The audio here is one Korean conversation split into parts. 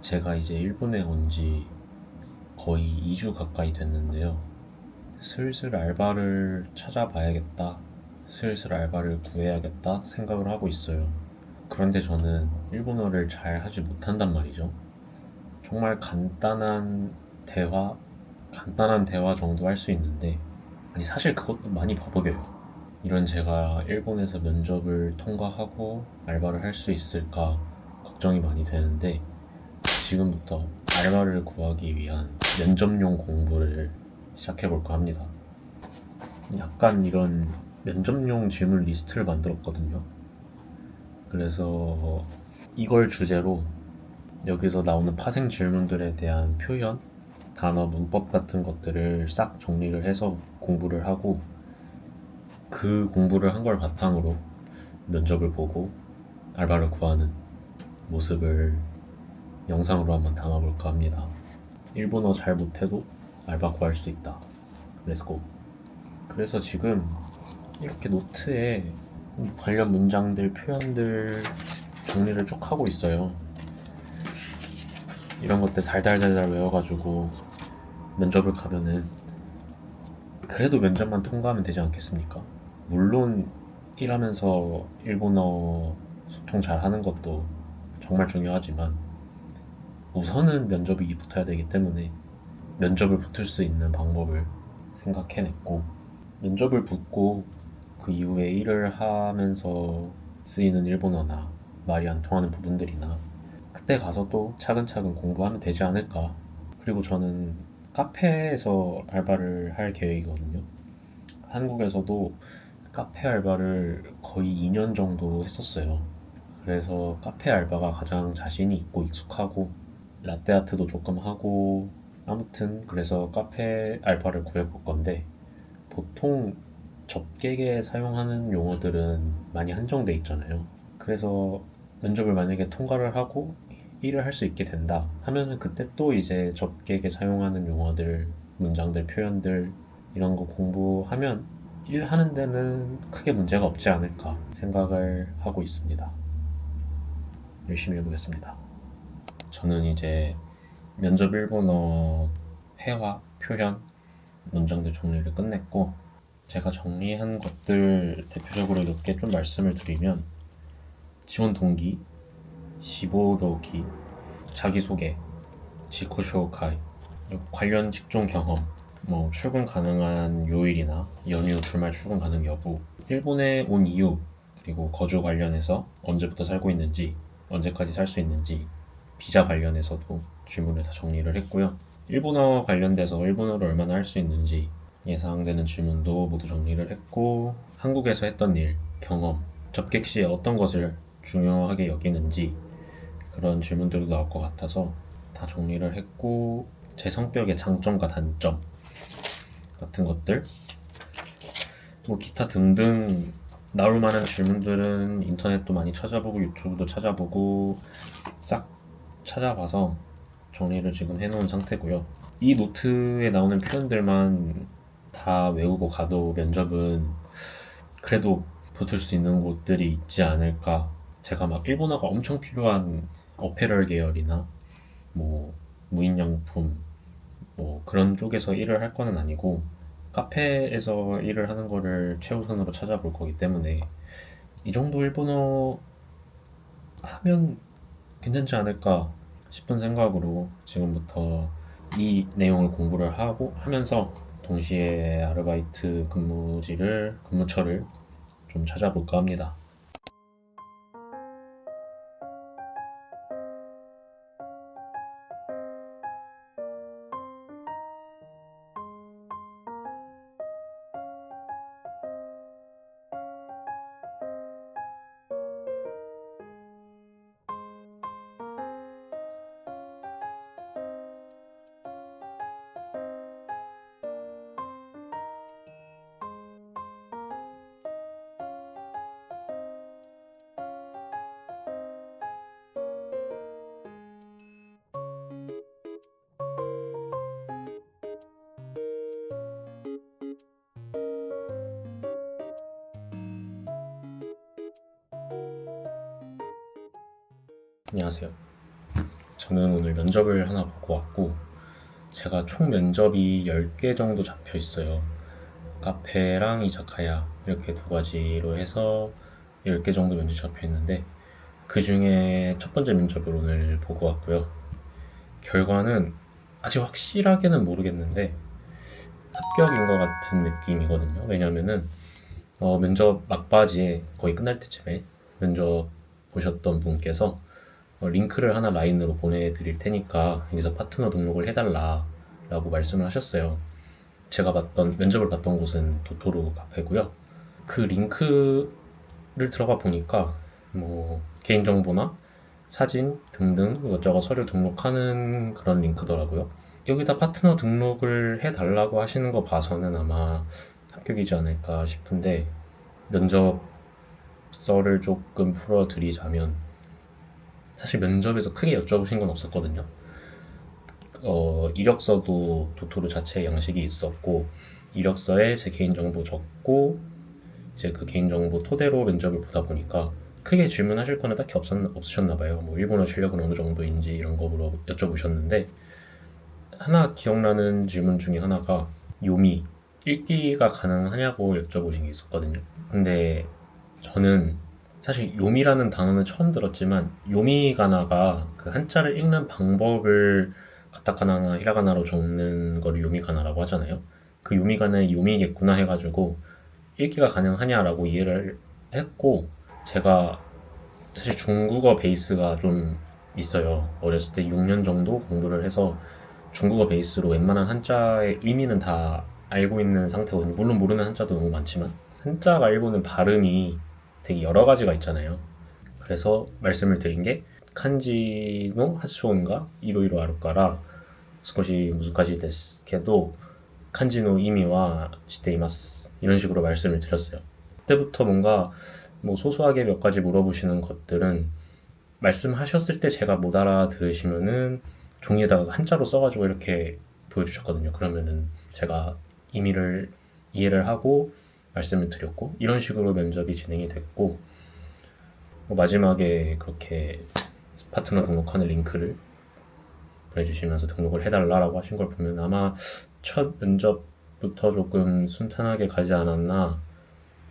제가 이제 일본에 온 지 거의 2주 가까이 됐는데요. 슬슬 알바를 찾아봐야겠다. 슬슬 알바를 구해야겠다 생각을 하고 있어요. 그런데 저는 일본어를 잘 하지 못한단 말이죠. 정말 간단한 대화 정도 할 수 있는데, 아니, 사실 그것도 많이 버벅여요. 이런 제가 일본에서 면접을 통과하고 알바를 할 수 있을까 걱정이 많이 되는데, 지금부터 알바를 구하기 위한 면접용 공부를 시작해볼까 합니다. 약간 이런 면접용 질문 리스트를 만들었거든요. 그래서 이걸 주제로 여기서 나오는 파생 질문들에 대한 표현, 단어, 문법 같은 것들을 싹 정리를 해서 공부를 하고, 그 공부를 한 걸 바탕으로 면접을 보고 알바를 구하는 모습을 영상으로 한번 담아볼까 합니다. 일본어 잘 못해도 알바 구할 수 있다. 렛츠고. 그래서 지금 이렇게 노트에 관련 문장들, 표현들 정리를 쭉 하고 있어요. 이런 것들 달달달달 외워가지고 면접을 가면은 그래도 면접만 통과하면 되지 않겠습니까? 물론 일하면서 일본어 소통 잘 하는 것도 정말 중요하지만 우선은 면접이 붙어야 되기 때문에 면접을 붙을 수 있는 방법을 생각해냈고, 면접을 붙고 그 이후에 일을 하면서 쓰이는 일본어나 말이 안 통하는 부분들이나 그때 가서 또 차근차근 공부하면 되지 않을까. 그리고 저는 카페에서 알바를 할 계획이거든요. 한국에서도 카페 알바를 거의 2년 정도 했었어요. 그래서 카페 알바가 가장 자신이 있고 익숙하고, 라떼 아트도 조금 하고, 아무튼 그래서 카페 알바를 구해볼 건데, 보통 접객에 사용하는 용어들은 많이 한정돼 있잖아요. 그래서 면접을 만약에 통과를 하고 일을 할 수 있게 된다 하면은 그때 또 이제 접객에 사용하는 용어들, 문장들, 표현들 이런 거 공부하면 일하는 데는 크게 문제가 없지 않을까 생각을 하고 있습니다. 열심히 해보겠습니다. 저는 이제 면접 일본어 회화, 표현, 문장들 정리를 끝냈고, 제가 정리한 것들 대표적으로 몇 개 좀 말씀을 드리면, 지원 동기, 시보도기, 자기소개, 지코쇼카이, 관련 직종 경험, 뭐 출근 가능한 요일이나 연휴 주말 출근 가능 여부, 일본에 온 이유, 그리고 거주 관련해서 언제부터 살고 있는지, 언제까지 살 수 있는지, 비자 관련해서도 질문을 다 정리를 했고요. 일본어 관련돼서 일본어를 얼마나 할 수 있는지 예상되는 질문도 모두 정리를 했고, 한국에서 했던 일, 경험, 접객 시에 어떤 것을 중요하게 여기는지 그런 질문들도 나올 것 같아서 다 정리를 했고, 제 성격의 장점과 단점 같은 것들, 뭐 기타 등등 나올 만한 질문들은 인터넷도 많이 찾아보고 유튜브도 찾아보고 싹 찾아봐서 정리를 지금 해놓은 상태고요. 이 노트에 나오는 표현들만 다 외우고 가도 면접은 그래도 붙을 수 있는 곳들이 있지 않을까. 제가 막 일본어가 엄청 필요한 어페럴 계열이나 뭐 무인양품 뭐 그런 쪽에서 일을 할 거는 아니고, 카페에서 일을 하는 거를 최우선으로 찾아볼 거기 때문에 이 정도 일본어 하면 괜찮지 않을까 싶은 생각으로 지금부터 이 내용을 공부를 하고 하면서 동시에 아르바이트 근무처를 좀 찾아볼까 합니다. 안녕하세요. 저는 오늘 면접을 하나 보고 왔고, 제가 총 면접이 10개 정도 잡혀 있어요. 카페랑 이자카야 이렇게 두 가지로 해서 10개 정도 면접이 잡혀 있는데, 그 중에 첫 번째 면접을 오늘 보고 왔고요. 결과는 아직 확실하게는 모르겠는데 합격인 것 같은 느낌이거든요. 왜냐면은 면접 막바지에 거의 끝날 때쯤에 면접 보셨던 분께서 링크를 하나 라인으로 보내드릴 테니까 여기서 파트너 등록을 해달라 라고 말씀을 하셨어요. 제가 면접을 봤던 곳은 도토루 카페고요. 그 링크를 들어가 보니까 뭐 개인정보나 사진 등등 이것저것 서류 등록하는 그런 링크더라고요. 여기다 파트너 등록을 해달라고 하시는 거 봐서는 아마 합격이지 않을까 싶은데, 면접서를 조금 풀어드리자면, 사실 면접에서 크게 여쭤보신 건 없었거든요. 이력서도 도토루 자체의 양식이 있었고, 이력서에 제 개인정보 적고, 이제 그 개인정보 토대로 면접을 보다 보니까 크게 질문하실 거는 딱히 없으셨나 봐요. 뭐 일본어 실력은 어느 정도인지 이런 거 여쭤보셨는데, 하나 기억나는 질문 중에 하나가 요미, 읽기가 가능하냐고 여쭤보신 게 있었거든요. 근데 저는 사실 요미라는 단어는 처음 들었지만, 요미가나가 그 한자를 읽는 방법을 가타카나나 히라가나로 적는 거를 요미가나라고 하잖아요. 그 요미가나의 요미겠구나 해가지고 읽기가 가능하냐라고 이해를 했고, 제가 사실 중국어 베이스가 좀 있어요. 어렸을 때 6년 정도 공부를 해서 중국어 베이스로 웬만한 한자의 의미는 다 알고 있는 상태거든요. 물론 모르는 한자도 너무 많지만 한자가 일본은 발음이 되게 여러 가지가 있잖아요. 그래서 말씀을 드린 게 칸지노 하츠온가 이로이로 아루까라 스코시 무즈카시 데스けど 칸지노 이미와 시테이마스 이런 식으로 말씀을 드렸어요. 그때부터 뭔가 뭐 소소하게 몇 가지 물어보시는 것들은 말씀하셨을 때 제가 못 알아들으시면은 종이에다가 한자로 써가지고 이렇게 보여주셨거든요. 그러면은 제가 이해를 하고 말씀을 드렸고, 이런 식으로 면접이 진행이 됐고, 마지막에 그렇게 파트너 등록하는 링크를 보내주시면서 등록을 해달라고 하신 걸 보면 아마 첫 면접부터 조금 순탄하게 가지 않았나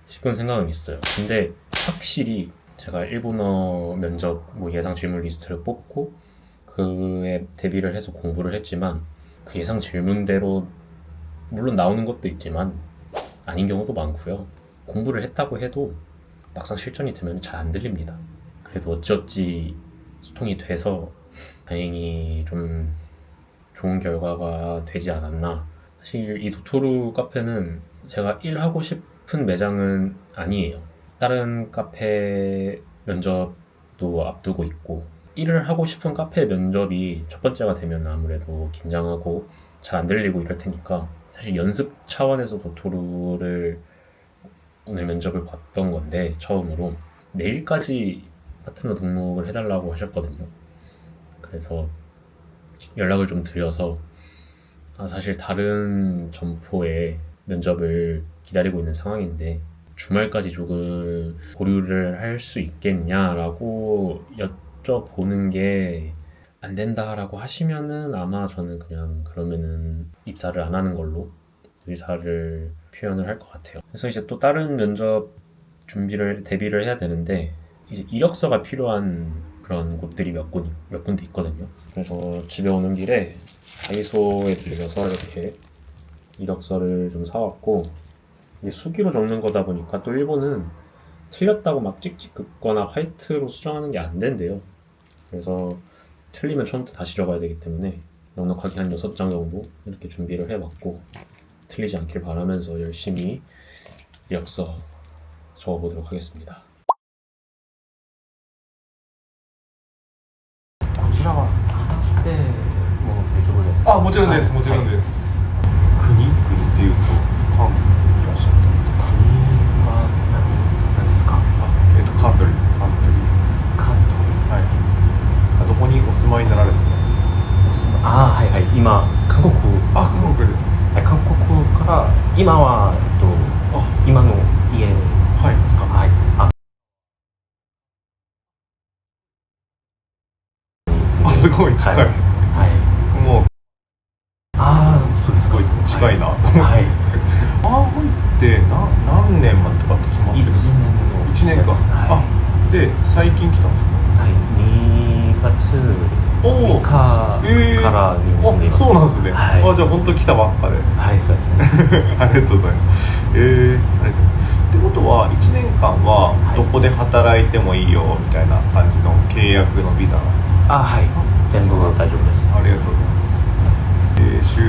싶은 생각은 있어요. 근데 확실히 제가 일본어 면접 뭐 예상 질문 리스트를 뽑고 그에 대비를 해서 공부를 했지만, 그 예상 질문대로 물론 나오는 것도 있지만 아닌 경우도 많고요. 공부를 했다고 해도 막상 실전이 되면 잘 안 들립니다. 그래도 어찌어찌 소통이 돼서 다행히 좀 좋은 결과가 되지 않았나. 사실 이 도토루 카페는 제가 일하고 싶은 매장은 아니에요. 다른 카페 면접도 앞두고 있고, 일을 하고 싶은 카페 면접이 첫 번째가 되면 아무래도 긴장하고 잘 안 들리고 이럴 테니까, 사실 연습 차원에서 도토루를 오늘 면접을 봤던 건데, 처음으로 내일까지 파트너 등록을 해달라고 하셨거든요. 그래서 연락을 좀 드려서 사실 다른 점포에 면접을 기다리고 있는 상황인데 주말까지 조금 보류를 할 수 있겠냐라고 여쭤보는 게 안 된다라고 하시면은 아마 저는 그냥 그러면은 입사를 안 하는 걸로 의사를 표현을 할 것 같아요. 그래서 이제 또 다른 면접 대비를 해야 되는데, 이제 이력서가 필요한 그런 곳들이 몇 군데 있거든요. 그래서 집에 오는 길에 다이소에 들려서 이렇게 이력서를 좀 사왔고, 이게 수기로 적는 거다 보니까 또 일본은 틀렸다고 막 찍찍 긋거나 화이트로 수정하는 게 안 된대요. 그래서 틀리면 처음부터 다시 적어야 되기 때문에 넉넉하게 한 6장 정도 이렇게 준비를 해봤고, 틀리지 않길 바라면서 열심히 이력서 적어보도록 하겠습니다. こちらは話しても大丈夫ですか？もちろんです、もちろんです。国っていうと韓国にいらっしゃったんですか？国は何ですか？カントリー。はい。どこにお住まいになられてたんですか？はいはい、今韓国韓国で。はい、韓国から今は今の家ですか？はい。すすごい近い、はい。もうああ、すごい近いなと思って、はい。アーホイって何年までとかって決まってるんですか？1年の1年間、はい。あで最近来たんですか？はい。2月お3日から入院しています。そうなんですね、はい。じゃあ本当来たばっかではい、そうです。ありがとうございます。ありがとうございます。ってことは1年間はどこで働いてもいいよみたいな感じの契約のビザなんですか？あ、はい。全部大丈夫です。ありがとうございます。週3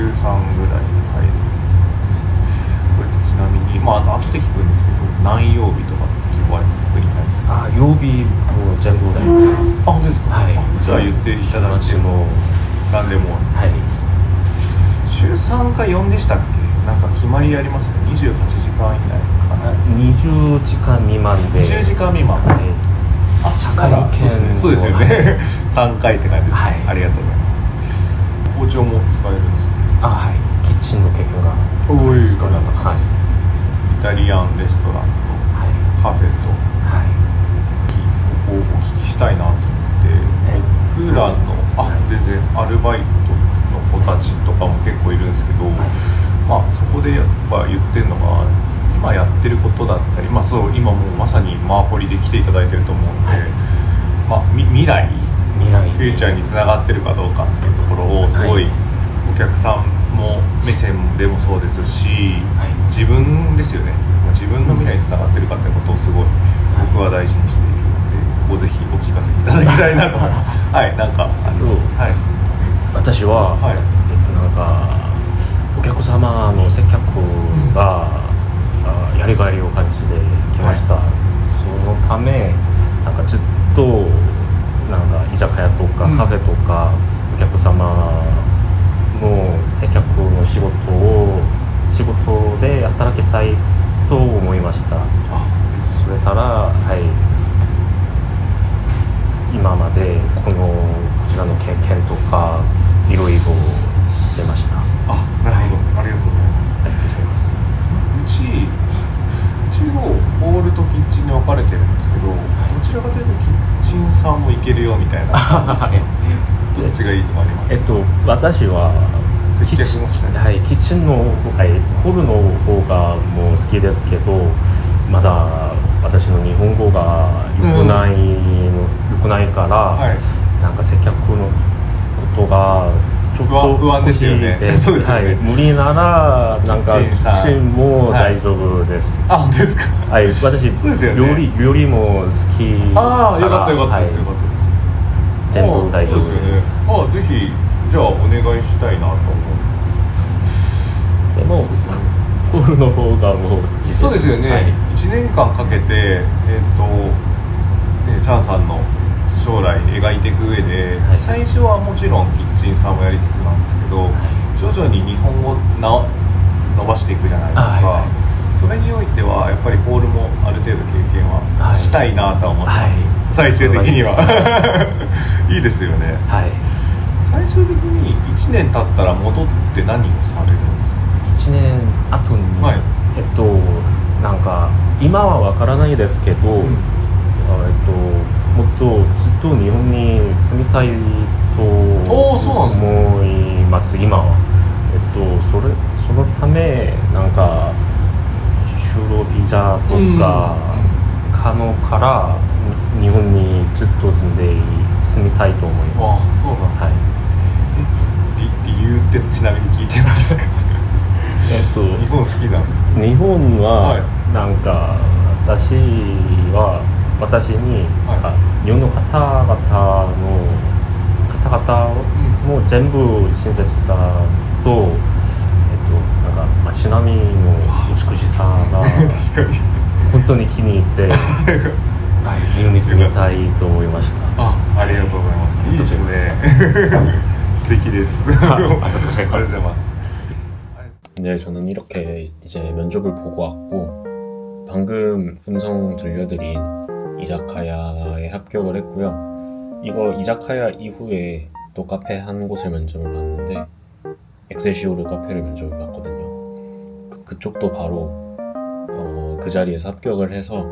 ぐらいに入るですね。これちなみに後で聞くんですけど、何曜日とかって決まり特にないですか？あ、曜日も全部大丈夫です。本当ですか？はい。じゃあ言っていただいても何でも。はい。週3か4でしたっけ？なんか決まりありますよね。28時間以内かな。20時間未満で。20時間未満。はい。社会見そうですよね。3回って感じです。はい。ありがとうございます。包丁も使えるんですね。あ、はい。キッチンの経験がおい、使われます。はい。イタリアンレストランとはい。カフェとはい。ここをお聞きしたいなと思って、僕らの全然アルバイトの子たちとかも結構いるんですけど、そこでやっぱ言ってるのが今やってることだったり、そう今もうまさにマーホリで来ていただいてると思うので、未来フューチャーにつながってるかどうかっていうところをすごいお客さんも目線でもそうですし、自分ですよね。自分の未来につながってるかってことをすごい僕は大事にしているので、ここぜひお聞かせいただきたいなと思います。はい、なんかあります。はい。私は、なんかお客様の接客が、やりがいを感じてきました。そのためなんかずっとなんか居酒屋とかカフェとか、お客様の接客の仕事で働きたいと思いました。それからはい今までこちらの経験とかいろいろ知ってました。なるほど、ありがとうございます。ありがとうございます。うちのホールとキッチンに分かれてるんですけど、どちらかというとキッチンさんもいけるよみたいな感じですね。どっちがいいとかあります？私は接客もしたい。はい、キッチンの、ホールの方がもう好きですけど、まだ私の日本語が良くないから、なんか接客のことがちょっと不安ですよね。そうですよね。無理ならなんかキッチンも大丈夫です。本当ですか？はい、私料理も好きから。よかったよかったです。よかったです。全部大丈夫です。ぜひじゃあお願いしたいなと思う。でもホールの方がもう好きです。そうですよね。1年間かけてチャンさんの将来描いていく上で、最初はもちろんキッチンさんもやりつつなんですけど、徐々に日本語伸ばしていくじゃないですか。それにおいてはやっぱりホールもある程度経験はしたいなとは思ってます。最終的には。いいですよね。最終的に1年経ったら戻って何をされるんですか？1年後に、なんか今はわからないですけど、もっとずっと日本に住みたいと思います。今はそのためなんか就労ビザとか可能から日本にずっと住みたいと思います。そうなんですね。理由ってちなみに聞いてもいいですか？日本好きなんです。日本はなんか私に、日本の方々も全部親切さと、なんか街並みの美しさが本当に気に入って日本に住みたいと思いました。ありがとうございます。いいですね。素敵です。ありがとうございます。네, 저는 이렇게 이제 면접을 보고 왔고, 방금 음성 들려드린 이자카야에 합격을 했고요. 이거 이자카야 이후에 또 카페 한 곳을 면접을 봤는데, 엑셀시오르 카페를 면접을 봤거든요. 그쪽도 바로 그 자리에서 합격을 해서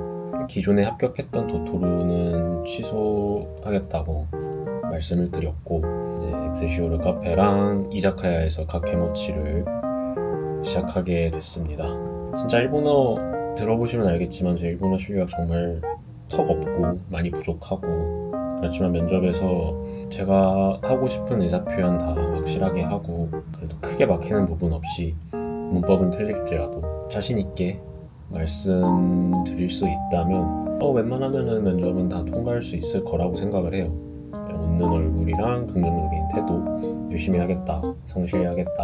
기존에 합격했던 도토루는 취소하겠다고 말씀을 드렸고 이제 엑세시오르 카페랑 이자카야에서 가케모치를 시작하게 됐습니다. 진짜 일본어 들어보시면 알겠지만 제 일본어 실력 정말 턱없고 많이 부족하고 그렇지만 면접에서 제가 하고 싶은 의사표현 다 확실하게 하고 그래도 크게 막히는 부분 없이 문법은 틀릴지라도 자신 있게 말씀드릴 수 있다면 웬만하면은 면접은 다 통과할 수 있을 거라고 생각을 해요. 웃는 얼굴이랑 긍정적인 태도, 열심히 하겠다, 성실히 하겠다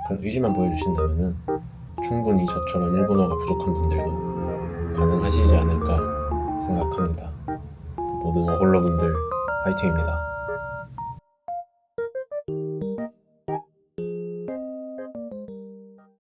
그런 의지만 보여주신다면은 충분히 저처럼 일본어가 부족한 분들도 가능하시지 않을까 생각합니다. 모든 워홀러분들 화이팅입니다.